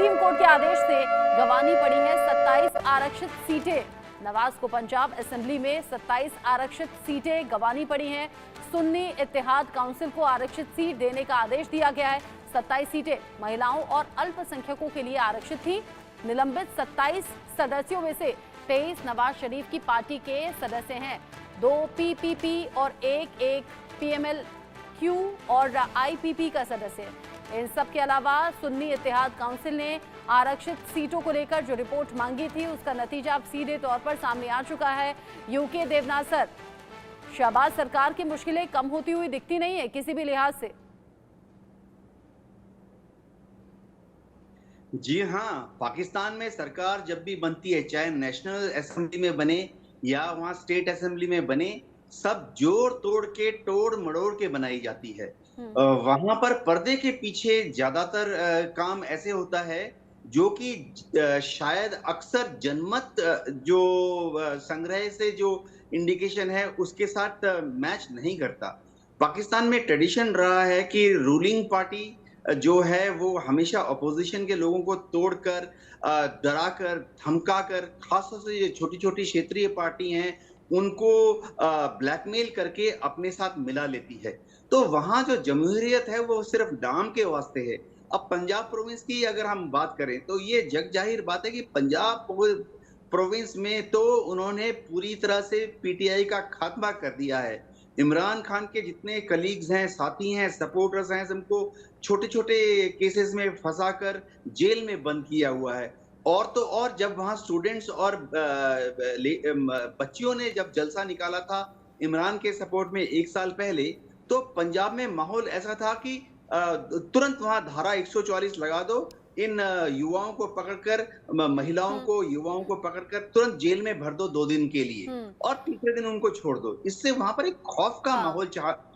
Supreme court के आदेश से गंवानी पड़ी है 27 आरक्षित सीटें। नवाज को पंजाब असेंबली में 27 आरक्षित सीटें गंवानी पड़ी हैं। सुन्नी इत्तेहाद काउंसिल को आरक्षित सीट देने का आदेश दिया गया है। 27 सीटें महिलाओं और अल्पसंख्यकों के लिए आरक्षित थी। निलंबित 27 सदस्यों में से 23 नवाज शरीफ की पार्टी के सदस्य हैं, 2 पीपीपी और एक पीएमएल-क्यू और आईपीपी का सदस्य है। इन सब के अलावा सुन्नी इत्तेहाद काउंसिल ने आरक्षित सीटों को लेकर जो रिपोर्ट मांगी थी उसका नतीजा अब सीधे तौर पर सामने आ चुका है। यूके देवनाथ सर, शहबाज सरकार की मुश्किलें कम होती हुई दिखती नहीं है किसी भी लिहाज से। जी हाँ, पाकिस्तान में सरकार जब भी बनती है, चाहे नेशनल असेंबली में बने या वहाँ स्टेट असेंबली में बने, सब जोड़ तोड़ के तोड़ मड़ोड़ के बनाई जाती है। वहां पर पर्दे के पीछे ज्यादातर काम ऐसे होता है जो कि शायद अक्सर जनमत जो संग्रह से जो इंडिकेशन है उसके साथ मैच नहीं करता। पाकिस्तान में ट्रेडिशन रहा है कि रूलिंग पार्टी जो है वो हमेशा अपोजिशन के लोगों को तोड़कर, डराकर, धमकाकर, खासतौर से ये छोटी-छोटी क्षेत्रीय पार्टी हैं उनको ब्लैकमेल करके अपने साथ मिला लेती है। तो वहां जो जमहूरियत है वो सिर्फ नाम के वास्ते है। अब पंजाब प्रोविंस की अगर हम बात करें तो ये जग जाहिर बात है कि पंजाब प्रोविंस में तो उन्होंने पूरी तरह से पीटीआई का खात्मा कर दिया है। इमरान खान के जितने कलीग्स हैं, साथी हैं, सपोर्टर्स हैं, सबको छोटे-छोटे केसेस में फंसाकर जेल में बंद किया हुआ है। और तो और जब वहां स्टूडेंट्स और बच्चियों ने जब जलसा निकाला था इमरान के सपोर्ट में 1 साल पहले, तो पंजाब में माहौल ऐसा था कि तुरंत वहां धारा 144 लगा दो, इन युवाओं को पकड़कर, महिलाओं को, युवाओं को पकड़कर तुरंत जेल में भर दो 2 दिन के लिए और तीसरे दिन उनको छोड़ दो। इससे वहां पर एक खौफ का माहौल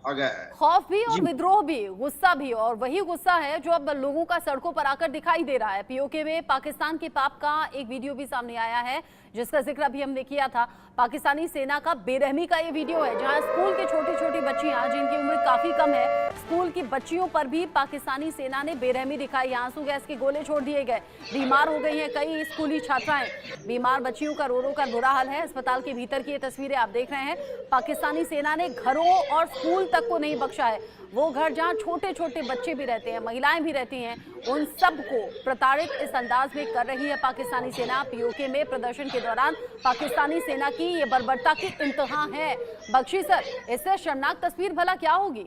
आ गया है। खौफ भी और विद्रोह भी, गुस्सा भी, और वही गुस्सा है जो अब लोगों का सड़कों पर आकर दिखाई दे रहा है। पीओके में पाकिस्तान के पाप का एक वीडियो भी सामने आया है जिसका जिक्र अभी हमने किया था। पाकिस्तानी सेना का बेरहमी का ये वीडियो है जहां स्कूल की छोटी-छोटी बच्चियां जिनकी उम्र काफी कम है, स्कूल की बच्चियों पर भी पाकिस्तानी सेना ने बेरहमी दिखाई। आंसू गैस के गोले छोड़ दिए गए, बीमार हो गई हैं कई स्कूली छात्राएं। बीमार बच्चियों का रो रो कर बुरा हाल है। अस्पताल के भीतर की ये तस्वीरें आप देख रहे हैं। पाकिस्तानी सेना ने घरों और स्कूल तक को नहीं बख्शा है। वो घर जहां छोटे छोटे बच्चे भी रहते हैं, महिलाएं भी रहती हैं, उन सब को प्रताड़ित इस अंदाज में कर रही है पाकिस्तानी सेना। पीओके में प्रदर्शन के दौरान पाकिस्तानी सेना की ये बर्बरता की इंतहा है। बख्शी सर, इससे शर्मनाक तस्वीर भला क्या होगी?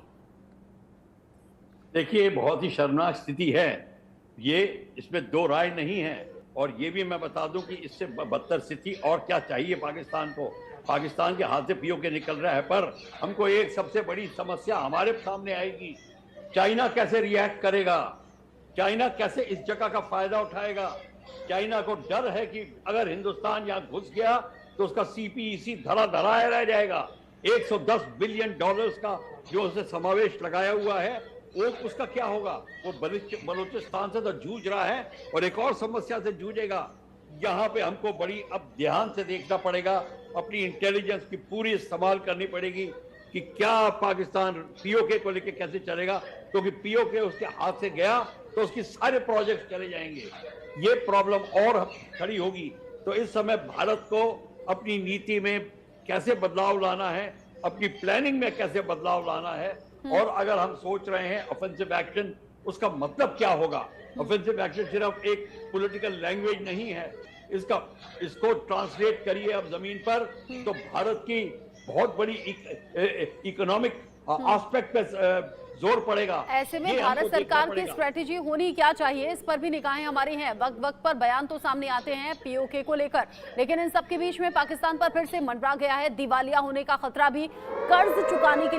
देखिए, बहुत ही शर्मनाक स्थिति है ये, इसमें दो राय नहीं है। और ये भी मैं बता दूं कि इससे बदतर स्थिति और क्या चाहिए पाकिस्तान को। पाकिस्तान के हाथ से पीओके निकल रहा है, पर हमको एक सबसे बड़ी समस्या हमारे सामने आएगी, चाइना कैसे रिएक्ट करेगा, चाइना कैसे इस जगह का फायदा उठाएगा। चाइना को डर है कि अगर हिंदुस्तान यहाँ घुस गया तो उसका सीपीईसी धरा धराया रह जाएगा। 110 बिलियन डॉलर्स का जो उसे समावेश लगाया हुआ है वो उसका क्या होगा। वो बलूचिस्तान से तो जूझ रहा है और एक और समस्या से जूझेगा। यहाँ पे हमको बड़ी अब ध्यान से देखना पड़ेगा, अपनी इंटेलिजेंस की पूरी इस्तेमाल करनी पड़ेगी कि क्या पाकिस्तान पीओके को लेके कैसे चलेगा, क्योंकि पीओके उसके हाथ से गया तो उसकी सारे प्रोजेक्ट चले जाएंगे। ये प्रॉब्लम और खड़ी होगी। तो इस समय भारत को अपनी नीति में कैसे बदलाव लाना है, अपनी प्लानिंग में कैसे बदलाव लाना है, और अगर हम सोच रहे हैं ऑफेंसिव एक्शन, उसका मतलब क्या होगा। ऑफेंसिव एक्शन सिर्फ एक पॉलिटिकल लैंग्वेज नहीं है, इसको ट्रांसलेट करिए अब जमीन पर तो भारत की बहुत बड़ी इकोनॉमिक एस्पेक्ट पे जोर पड़ेगा। ऐसे में भारत सरकार की स्ट्रेटेजी होनी क्या चाहिए, इस पर भी निगाहें हमारी हैं। वक्त वक्त पर बयान तो सामने आते हैं पीओके को लेकर, लेकिन इन सब के बीच में पाकिस्तान पर फिर से मंडरा गया है दिवालिया होने का खतरा भी। कर्ज चुकाने के लिए